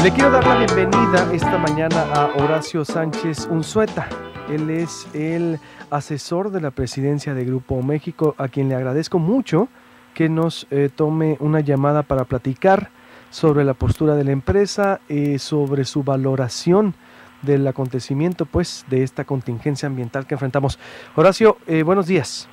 Le quiero dar la bienvenida esta mañana a Horacio Sánchez Unzueta. Él es el asesor de la presidencia de Grupo México, a quien le agradezco mucho que nos tome una llamada para platicar sobre la postura de la empresa, sobre su valoración del acontecimiento, pues, de esta contingencia ambiental que enfrentamos. Horacio, buenos días.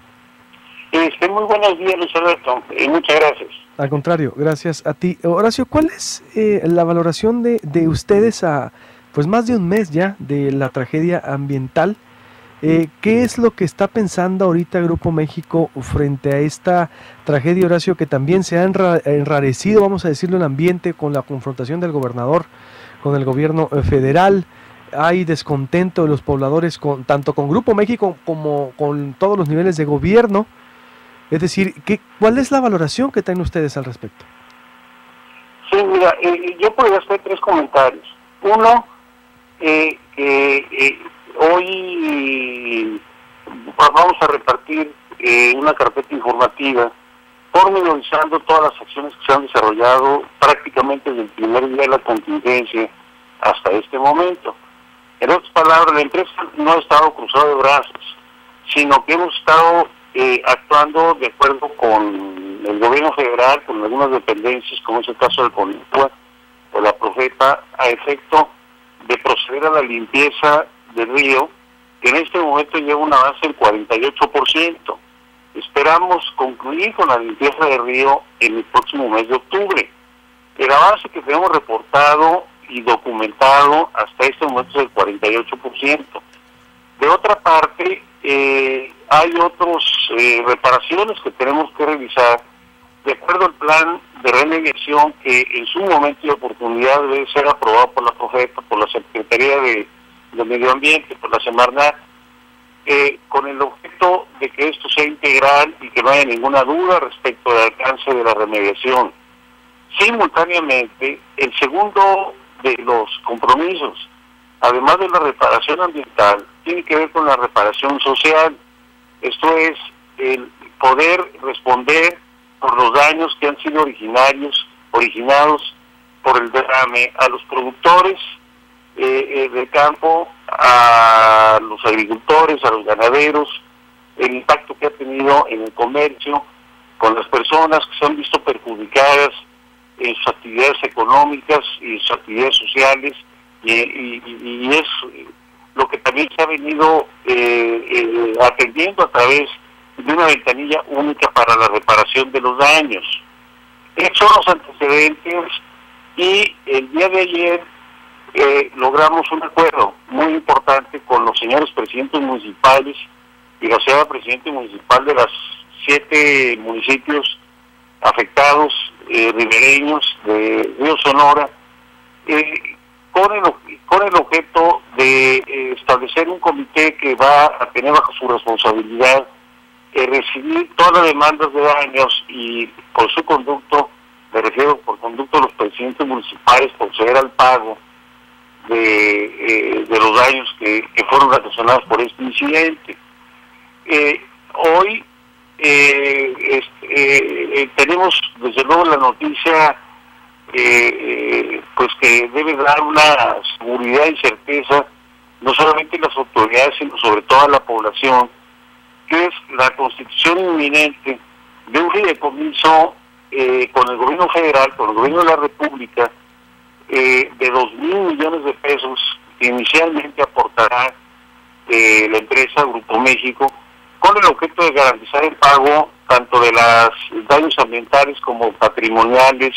Muy buenos días, Luis Alberto. Muchas gracias. Al contrario, gracias a ti. Horacio, ¿cuál es la valoración de ustedes a pues más de un mes ya de la tragedia ambiental? ¿Qué es lo que está pensando ahorita Grupo México frente a esta tragedia, Horacio, que también se ha enrarecido, vamos a decirlo, el ambiente con la confrontación del gobernador con el gobierno federal? Hay descontento de los pobladores tanto con Grupo México como con todos los niveles de gobierno. Es decir, ¿cuál es la valoración que tienen ustedes al respecto? Sí, mira, yo podría hacer tres comentarios. Uno, hoy vamos a repartir una carpeta informativa pormenorizando todas las acciones que se han desarrollado prácticamente desde el primer día de la contingencia hasta este momento. En otras palabras, la empresa no ha estado cruzada de brazos, sino que hemos estado actuando de acuerdo con el gobierno federal, con algunas dependencias, como es el caso del CONAGUA o la Profepa, a efecto de proceder a la limpieza del río, que en este momento lleva un avance del 48%. Esperamos concluir con la limpieza del río en el próximo mes de octubre. El avance que tenemos reportado y documentado hasta este momento es del 48%. De otra parte, hay otras reparaciones que tenemos que revisar de acuerdo al plan de remediación que en su momento y oportunidad debe ser aprobado por la Profepa, por la Secretaría de Medio Ambiente, por la Semarnat, con el objeto de que esto sea integral y que no haya ninguna duda respecto del alcance de la remediación. Simultáneamente, el segundo de los compromisos, además de la reparación ambiental, tiene que ver con la reparación social. Esto es el poder responder por los daños que han sido originados por el derrame a los productores del campo, a los agricultores, a los ganaderos, el impacto que ha tenido en el comercio, con las personas que se han visto perjudicadas en sus actividades económicas y sus actividades sociales, y es lo que también se ha venido atendiendo a través de una ventanilla única para la reparación de los daños. Estos son los antecedentes, y el día de ayer logramos un acuerdo muy importante con los señores presidentes municipales y la señora presidente municipal de las 7 municipios afectados ribereños de Río Sonora, con el objeto de establecer un comité que va a tener bajo su responsabilidad recibir todas las demandas de daños, y por su conducto, me refiero por conducto de los presidentes municipales, proceder al pago de los daños que fueron ocasionados por este incidente. Hoy tenemos desde luego la noticia pues que debe dar una seguridad y certeza no solamente a las autoridades, sino sobre todo a la población, que es la constitución inminente de un fideicomiso con el gobierno federal, con el gobierno de la República, de 2,000 millones de pesos que inicialmente aportará la empresa Grupo México, con el objeto de garantizar el pago tanto de los daños ambientales como patrimoniales.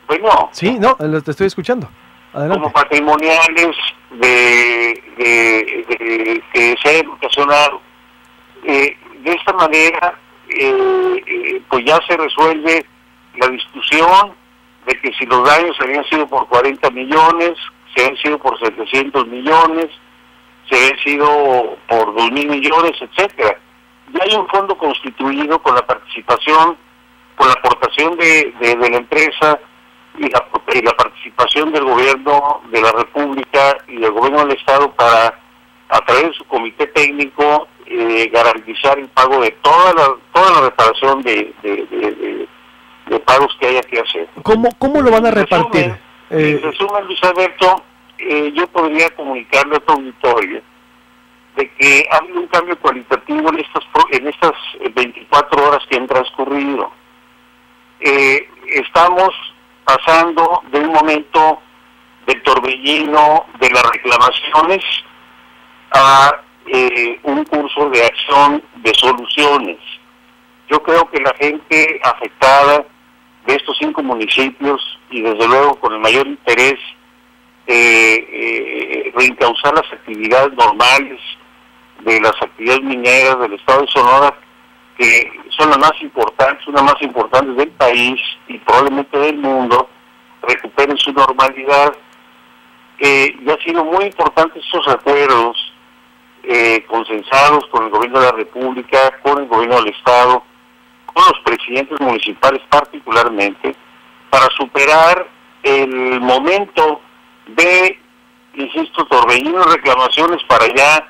Bueno, sí, no, te estoy escuchando. Adelante. Como patrimoniales que se hayan ocasionado. De esta manera, pues ya se resuelve la discusión de que si los daños habían sido por 40 millones, si habían sido por 700 millones, si habían sido por 2,000 millones, etcétera. Ya hay un fondo constituido con la participación, con la aportación de la empresa y la participación del gobierno de la República y del gobierno del Estado para, a través de su comité técnico, garantizar el pago de toda la reparación de pagos que haya que hacer. ¿Cómo lo van a repartir? En resumen, Luis Alberto, yo podría comunicarle a tu auditorio de que ha habido un cambio cualitativo en estas 24 horas que han transcurrido. Estamos pasando de un momento del torbellino de las reclamaciones a un curso de acción de soluciones. Yo creo que la gente afectada de estos 5 municipios, y desde luego con el mayor interés reencauzar las actividades normales de las actividades mineras del estado de Sonora, que son las más importantes, unas más importantes del país y probablemente del mundo, recuperen su normalidad. Y ha sido muy importantes esos acuerdos consensados con el gobierno de la República, con el gobierno del estado, con los presidentes municipales particularmente, para superar el momento de, insisto, torbellino de reclamaciones, para ya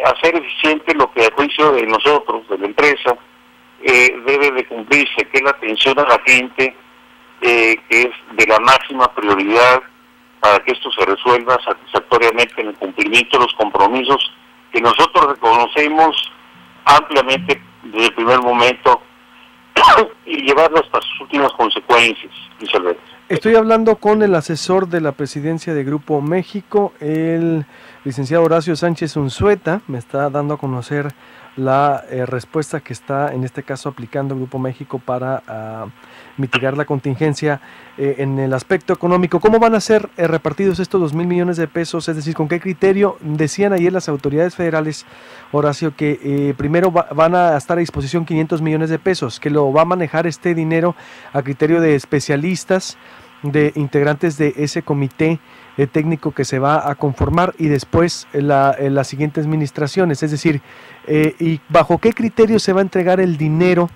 hacer eficiente lo que a juicio de nosotros, de la empresa, debe de cumplirse, que es la atención a la gente, que es de la máxima prioridad para que esto se resuelva satisfactoriamente en el cumplimiento de los compromisos que nosotros reconocemos ampliamente desde el primer momento y llevarlo hasta sus últimas consecuencias, Isabel. Estoy hablando con el asesor de la presidencia de Grupo México, el licenciado Horacio Sánchez Unzueta. Me está dando a conocer la respuesta que está en este caso aplicando Grupo México para mitigar la contingencia en el aspecto económico. ¿Cómo van a ser repartidos estos 2,000 millones de pesos? Es decir, ¿con qué criterio? Decían ayer las autoridades federales, Horacio, que primero van a estar a disposición 500 millones de pesos, que lo va a manejar este dinero a criterio de especialistas, de integrantes de ese comité técnico que se va a conformar, y después las siguientes administraciones. Es decir, ¿y bajo qué criterio se va a entregar el dinero?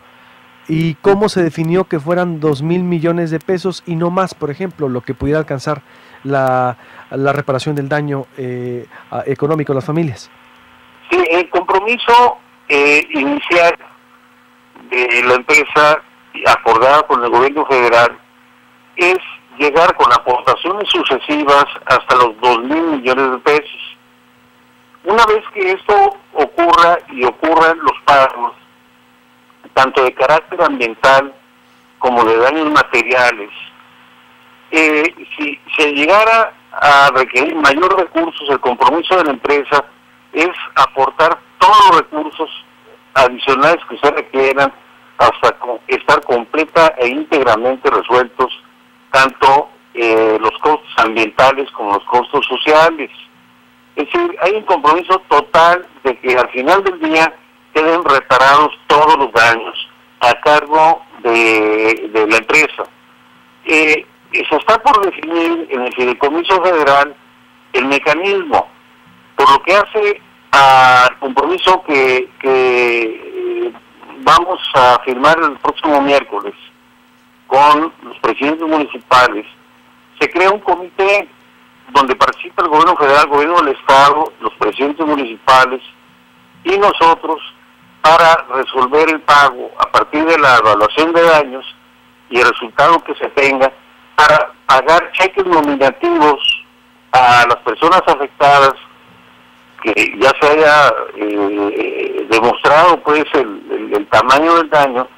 ¿Y cómo se definió que fueran 2,000 millones de pesos y no más, por ejemplo, lo que pudiera alcanzar la reparación del daño económico a las familias? Sí, el compromiso inicial de la empresa, acordada con el gobierno federal, es llegar con aportaciones sucesivas hasta los 2,000 millones de pesos. Una vez que esto ocurra y ocurran los pagos, tanto de carácter ambiental como de daños materiales, si se llegara a requerir mayor recursos, el compromiso de la empresa es aportar todos los recursos adicionales que se requieran hasta estar completa e íntegramente resueltos tanto los costos ambientales como los costos sociales. Es decir, hay un compromiso total de que al final del día queden reparados todos los daños a cargo de la empresa. Se está por definir en el Fideicomiso Federal el mecanismo, por lo que hace al compromiso que vamos a firmar el próximo miércoles con los presidentes municipales. Se crea un comité donde participa el gobierno federal, el gobierno del estado, los presidentes municipales y nosotros, para resolver el pago a partir de la evaluación de daños y el resultado que se tenga, para pagar cheques nominativos a las personas afectadas, que ya se haya demostrado pues el tamaño del daño.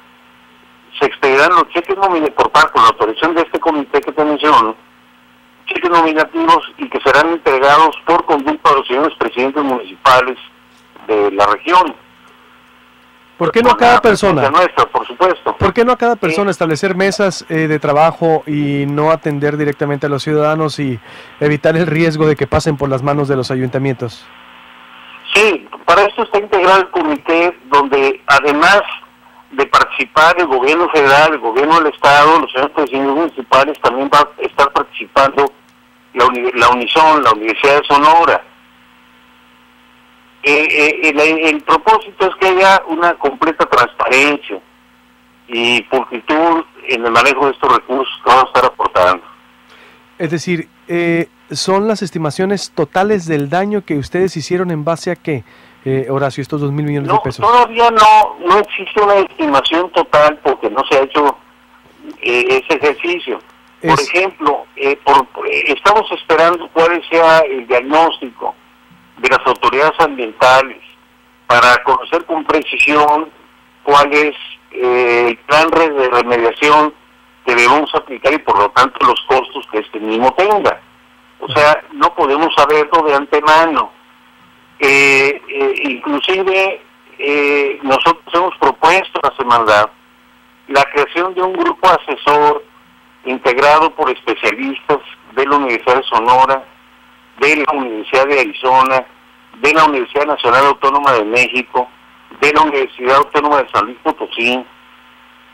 Se expedirán los cheques nominativos por parte, con la autorización de este comité que te menciono, cheques nominativos, y que serán entregados por conducto a los señores presidentes municipales de la región. ¿Por qué no a cada persona? Nuestra, por supuesto. ¿Por qué no a cada persona establecer mesas de trabajo y no atender directamente a los ciudadanos y evitar el riesgo de que pasen por las manos de los ayuntamientos? Sí, para esto está integrado el comité, donde además de participar el gobierno federal, el gobierno del estado, los señores presidentes municipales, también va a estar participando la Unison, la Universidad de Sonora. El propósito es que haya una completa transparencia y pulcritud en el manejo de estos recursos que vamos a estar aportando. Es decir, ¿son las estimaciones totales del daño que ustedes hicieron en base a qué, Horacio, estos 2,000 millones de pesos? Todavía no existe una estimación total, porque no se ha hecho ese ejercicio. Por ejemplo, estamos esperando cuál sea el diagnóstico de las autoridades ambientales para conocer con precisión cuál es el plan de remediación que debemos aplicar y por lo tanto los costos que este mismo tenga. O sea, no podemos saberlo de antemano. Inclusive nosotros hemos propuesto a la Semarnat la creación de un grupo asesor integrado por especialistas de la Universidad de Sonora, de la Universidad de Arizona, de la Universidad Nacional Autónoma de México, de la Universidad Autónoma de San Luis Potosí,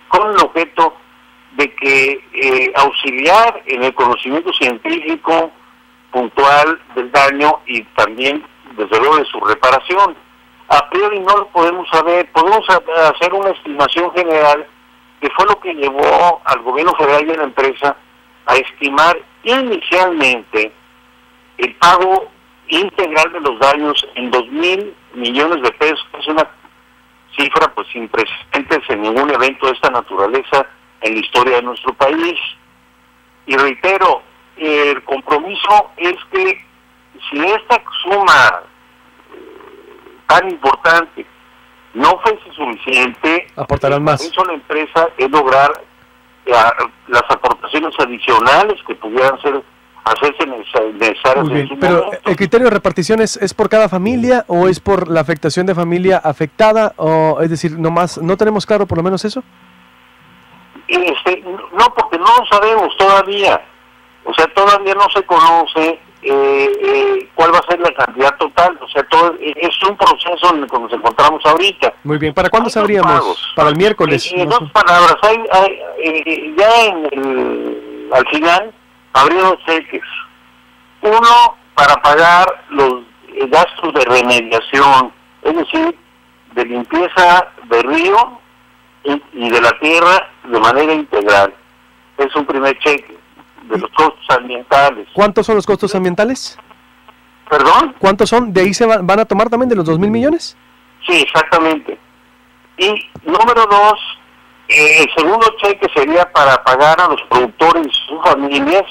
con el objeto de que auxiliar en el conocimiento científico puntual del daño y también, desde luego, de su reparación. A priori no lo podemos saber, podemos hacer una estimación general, que fue lo que llevó al gobierno federal y a la empresa a estimar inicialmente el pago integral de los daños en 2,000 millones de pesos, que es una cifra pues sin precedentes en ningún evento de esta naturaleza en la historia de nuestro país. Y reitero, el compromiso es que si esta suma tan importante no fuese suficiente, aportarán más. Eso la empresa es lograr las aportaciones adicionales que pudieran hacerse necesarias. Muy bien, pero momento. ¿El criterio de repartición es por cada familia o es por la afectación de familia afectada? O es decir, no tenemos claro por lo menos eso. No, porque no lo sabemos todavía. O sea, todavía no se conoce cuál va a ser la cantidad total. O sea, es un proceso en el que nos encontramos ahorita. Muy bien, ¿para cuándo sabríamos? Para el miércoles. En dos palabras, al final habría dos cheques. Uno para pagar los gastos de remediación, es decir, de limpieza de río y de la tierra de manera integral. Es un primer cheque de los costos ambientales. ¿Cuántos son los costos ambientales? ¿Perdón? ¿Cuántos son? ¿De ahí se van a tomar también de los 2,000 millones? Sí, exactamente. Y número dos, el segundo cheque sería para pagar a los productores y sus familias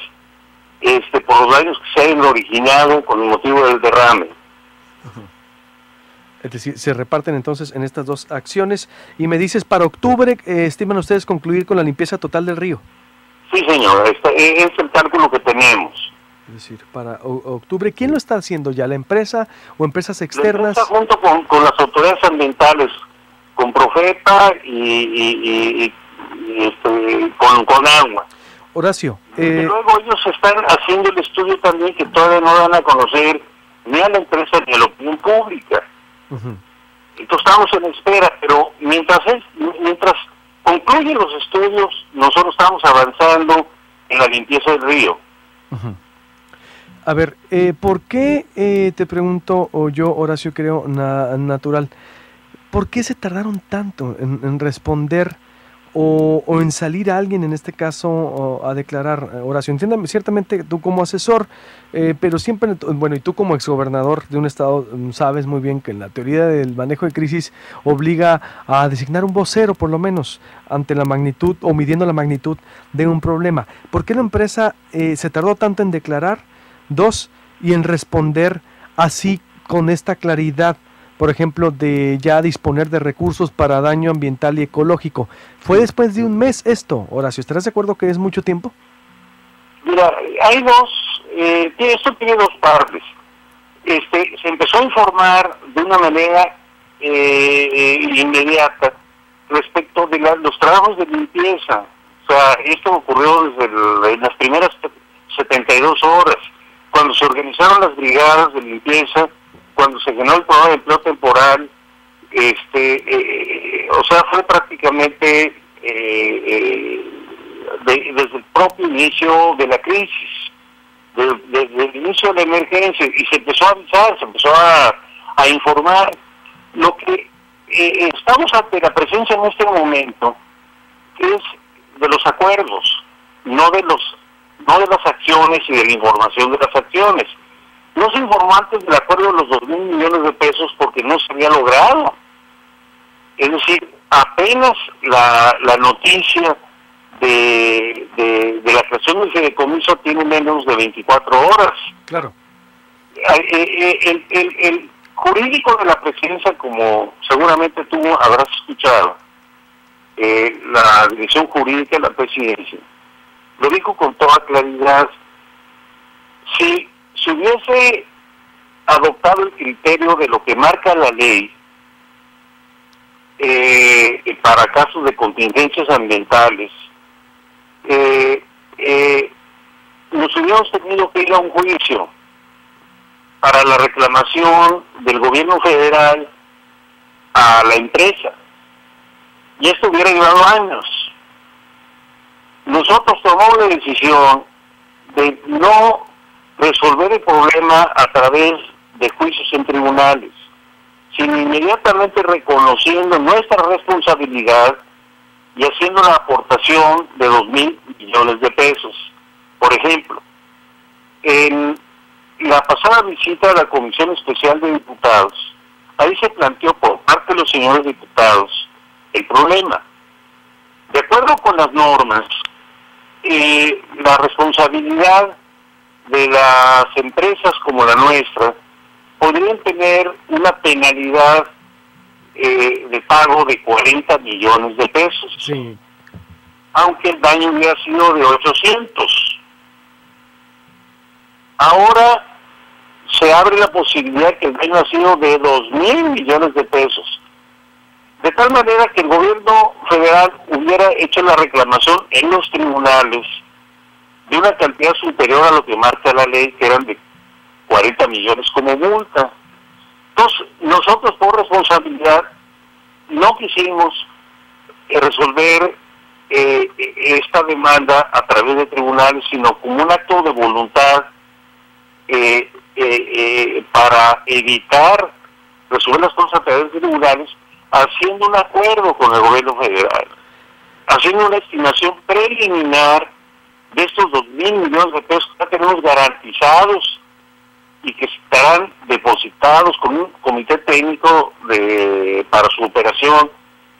por los daños que se hayan originado con el motivo del derrame. Es decir, se reparten entonces en estas dos acciones. Y me dices, para octubre, ¿estiman ustedes concluir con la limpieza total del río? Sí, señor, es el cálculo que tenemos. Es decir, para octubre, ¿quién lo está haciendo ya? ¿La empresa o empresas externas? La empresa junto con las autoridades ambientales, con Profepa y con agua. Horacio. Luego ellos están haciendo el estudio también que todavía no dan a conocer ni a la empresa ni a la opinión pública. Entonces estamos en espera, pero mientras concluyen los estudios, nosotros estamos avanzando en la limpieza del río. A ver, ¿por qué, te pregunto, o yo, Horacio, creo natural, ¿por qué se tardaron tanto en responder o en salir a alguien, en este caso, a declarar? Horacio, entiéndame, ciertamente tú como asesor, pero siempre, bueno, y tú como exgobernador de un estado, sabes muy bien que la teoría del manejo de crisis obliga a designar un vocero, por lo menos, ante la magnitud o midiendo la magnitud de un problema. ¿Por qué la empresa se tardó tanto en declarar? Dos, y en responder así con esta claridad, por ejemplo, de ya disponer de recursos para daño ambiental y ecológico. ¿Fue después de un mes esto, Horacio? ¿Estarás de acuerdo que es mucho tiempo? Mira, hay esto tiene dos partes. Se empezó a informar de una manera inmediata respecto de los trabajos de limpieza. O sea, esto ocurrió en las primeras 72 horas, cuando se organizaron las brigadas de limpieza, cuando se generó el programa de empleo temporal. O sea, fue prácticamente desde el propio inicio de la crisis, desde el inicio de la emergencia, y se empezó a avisar, se empezó a informar. Lo que estamos ante la presencia en este momento es de los acuerdos, no de las acciones y de la información de las acciones. No se informó antes del acuerdo de los 2,000 millones de pesos porque no se había logrado. Es decir, apenas la noticia de la creación del fideicomiso tiene menos de 24 horas. Claro. El jurídico de la presidencia, como seguramente tú habrás escuchado, la dirección jurídica de la presidencia, lo dijo con toda claridad. Si se hubiese adoptado el criterio de lo que marca la ley para casos de contingencias ambientales, nos hubiéramos tenido que ir a un juicio para la reclamación del gobierno federal a la empresa, y esto hubiera llevado años. Nosotros tomamos la decisión de no resolver el problema a través de juicios en tribunales, sino inmediatamente reconociendo nuestra responsabilidad y haciendo una aportación de 2,000 millones de pesos. Por ejemplo, en la pasada visita a la Comisión Especial de Diputados, ahí se planteó por parte de los señores diputados el problema. De acuerdo con las normas, la responsabilidad de las empresas como la nuestra podrían tener una penalidad de pago de 40 millones de pesos, Sí. aunque el daño hubiera sido de 800. Ahora se abre la posibilidad que el daño ha sido de 2,000 millones de pesos, de tal manera que el gobierno federal hubiera hecho la reclamación en los tribunales de una cantidad superior a lo que marca la ley, que eran de 40 millones como multa. Entonces, nosotros por responsabilidad no quisimos resolver esta demanda a través de tribunales, sino como un acto de voluntad para evitar resolver las cosas a través de tribunales, haciendo un acuerdo con el gobierno federal, haciendo una estimación preliminar de estos 2,000 millones de pesos que ya tenemos garantizados y que estarán depositados con un comité técnico para su operación,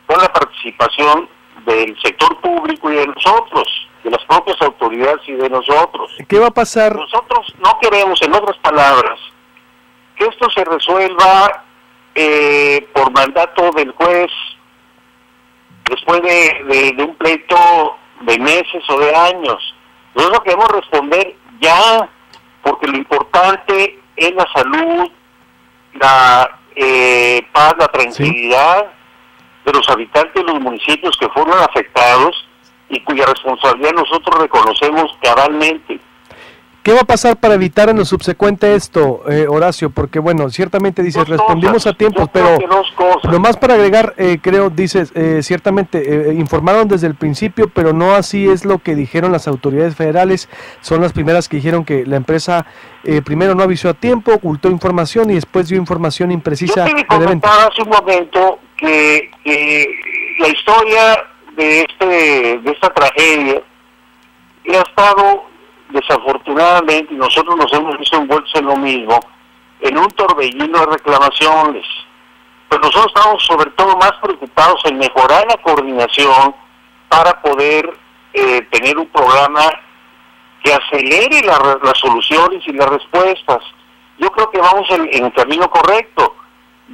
con la participación del sector público y de nosotros, de las propias autoridades y de nosotros. ¿Qué va a pasar? Nosotros no queremos, en otras palabras, que esto se resuelva por mandato del juez después de un pleito de meses o de años. Nosotros queremos responder ya, porque lo importante es la salud, la paz, la tranquilidad de los habitantes de los municipios que fueron afectados y cuya responsabilidad nosotros reconocemos cabalmente. ¿Qué va a pasar para evitar en lo subsecuente esto, Horacio? Porque, bueno, ciertamente dices, respondimos a tiempos, pero nomás para agregar, creo, dices, ciertamente informaron desde el principio, pero no así es lo que dijeron las autoridades federales. Son las primeras que dijeron que la empresa primero no avisó a tiempo, ocultó información y después dio información imprecisa. Yo te comentaba hace un momento que la historia de esta tragedia ha estado, desafortunadamente, y nosotros nos hemos visto envueltos en lo mismo, en un torbellino de reclamaciones. Pero nosotros estamos sobre todo más preocupados en mejorar la coordinación para poder tener un programa que acelere las soluciones y las respuestas. Yo creo que vamos en el camino correcto.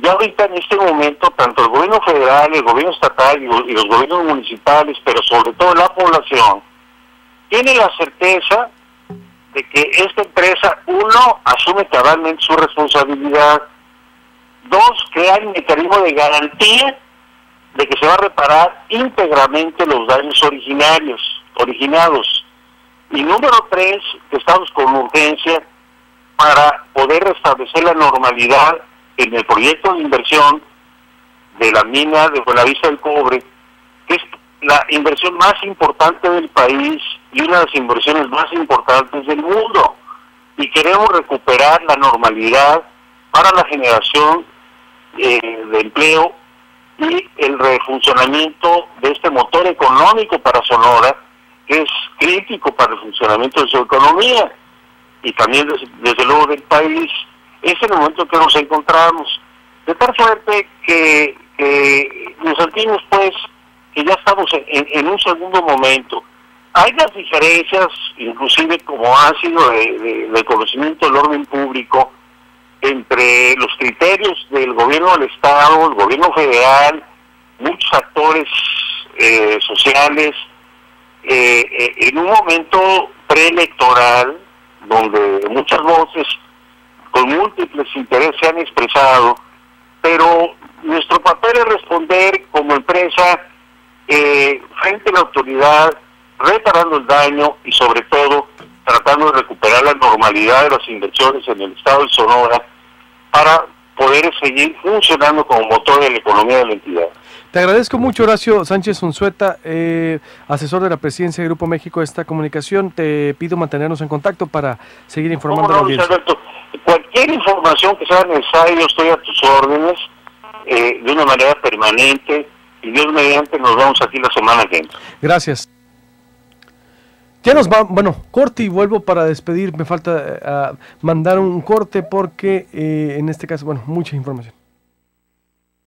Ya ahorita en este momento, tanto el gobierno federal, el gobierno estatal y los gobiernos municipales, pero sobre todo la población, tiene la certeza de que esta empresa, uno, asume cabalmente su responsabilidad, dos, crea el mecanismo de garantía de que se va a reparar íntegramente los daños originados, y número tres, que estamos con urgencia para poder restablecer la normalidad en el proyecto de inversión de la mina de Buenavista del Cobre, que es la inversión más importante del país y una de las inversiones más importantes del mundo, y queremos recuperar la normalidad para la generación de empleo y el refuncionamiento de este motor económico para Sonora, que es crítico para el funcionamiento de su economía y también desde luego del país. Es el momento que nos encontramos, de tal suerte que nos sentimos pues que ya estamos en un segundo momento. Hay las diferencias, inclusive como ha sido de conocimiento del orden público, entre los criterios del gobierno del Estado, el gobierno federal, muchos actores sociales, en un momento preelectoral, donde muchas voces con múltiples intereses se han expresado, pero nuestro papel es responder como empresa frente a la autoridad, reparando el daño y sobre todo tratando de recuperar la normalidad de las inversiones en el estado de Sonora para poder seguir funcionando como motor de la economía de la entidad. Te agradezco mucho, Horacio Sánchez Unzueta, asesor de la Presidencia de Grupo México de esta comunicación. Te pido mantenernos en contacto para seguir informando a la audiencia. Alberto, cualquier información que sea necesaria, yo estoy a tus órdenes de una manera permanente, y Dios mediante nos vemos aquí la semana que viene. Gracias. Ya nos va, bueno, corte y vuelvo para despedir. Me falta mandar un corte porque en este caso, bueno, mucha información.